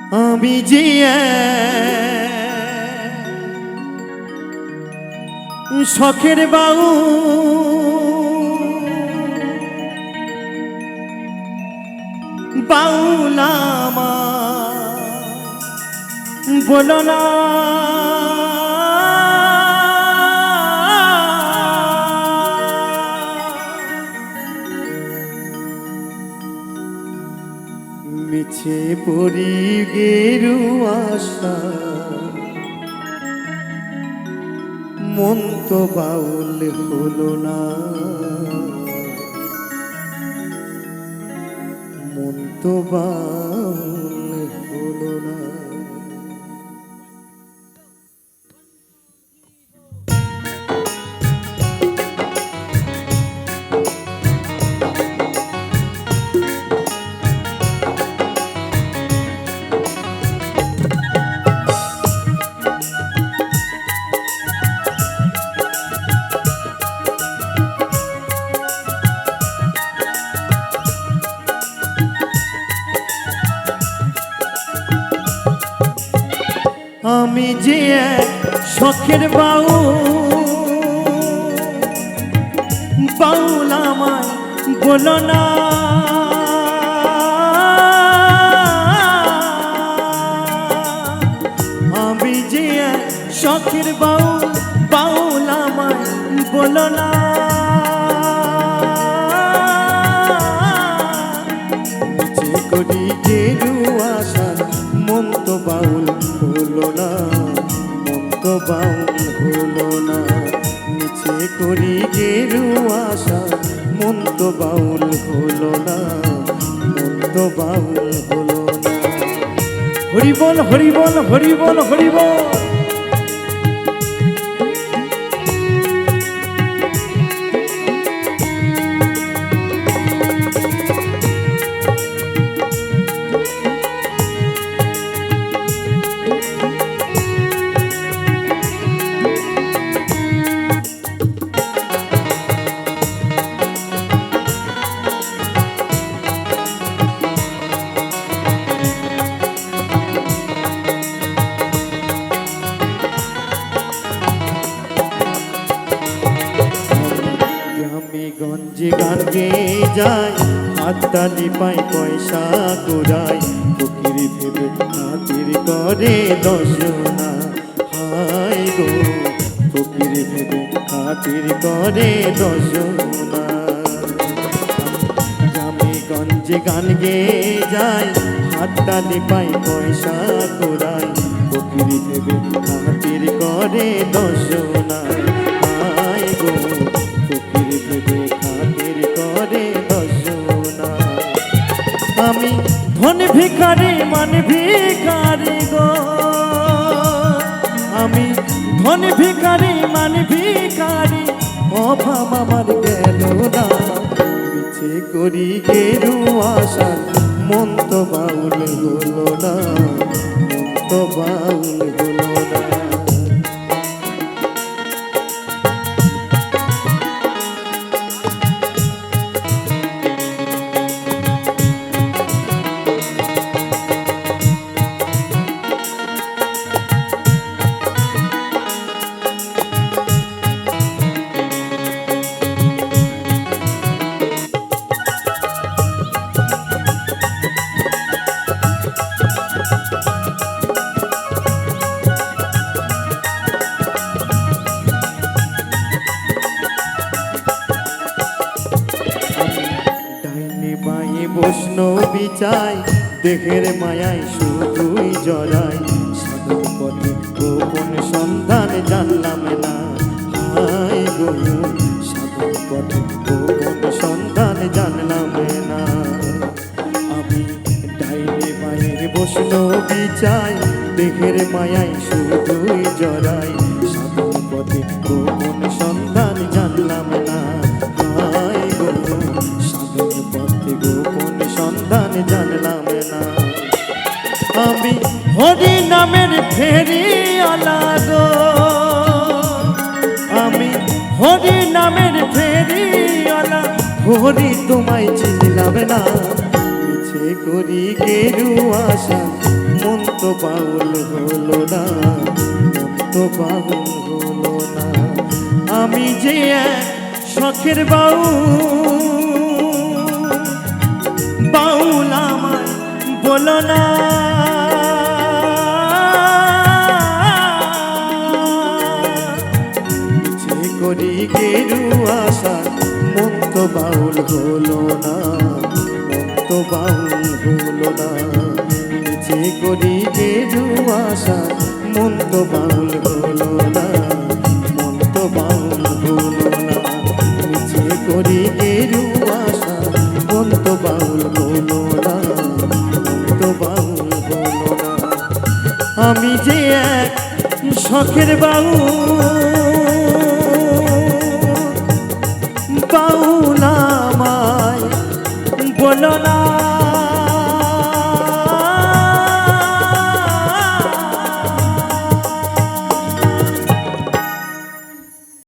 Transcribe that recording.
আমি যে শখের বাউ বাউলামা বলো না মিছে পড়ি গেরু আশা মন তো বাউল হলো না মন তো বাউল হলো না আমি যে শখের বাউল আমায় বলো না আমি যে শখের বাউল আমায় বলো না যে করি গেরু আশা মন তো বাউল হলো না মন তো বাউল হলো না নিচে করি গেরু আশা মন তো বাউল হলো না মন তো বাউল হলো না হরি বল হরি বল হরি বল হরি বল গঞ্জে গান গেয়ে যায় হাততালি পাই পয়সা কুড়াই ফকির ভেবে খাতির করে দশনা হায় গো ফকির ভেবে খাতির করে দশনা গ্রামে গঞ্জে গান গেয়ে যায় হাততালি পাই পয়সা কুড়াই ফকির ভেবে খাতির করে দশনা হায় গো আমি ধন ভিখারি মান ভিখারি গো আমি ধন ভিখারি মান ভিখারি অভাব আমার গেল না মিছে করি গেরু আশা মন তো বাউল হলো না মন তো বাউল হলো না বৈষ্ণবী চাই দেহের মায়ায় শুধুই জড়াই সাধন পথে গোপন সন্ধান জানলাম না হায় গো সাধন পথে গোপন সন্ধান জানলাম না আমি ডাইনে মায়ের বৈষ্ণবী চাই দেহের মায়ায় শুধুই জড়াই সাধন পথে গোপন সন্ধান জানলাম না হায় গো সাধন পথে গোপন সন্ধান জানলাম না আমি হরি নামের ফেরিওয়ালা গো আমি হরি নামের ফেরিওয়ালা হরি তোমায় চিনলাম না মিছে করি গেরু আশা মন বাউল হলো না, মন তো বাউল হলো না। আমি যে এক শখের বাউল আমায় বলো না। যে করি গেরুয়া আশা মন তো বাউল হলো না, মন তো বাউল হলো না। যে করি গেরুয়া আশা মন তো বাউল হলো না, মন তো বাউল হলো না। যে করি গেরুয়া আশা মন তো বাউল হলো না, মন তো বাউল হলো না। আমি যে এক শখের বাউল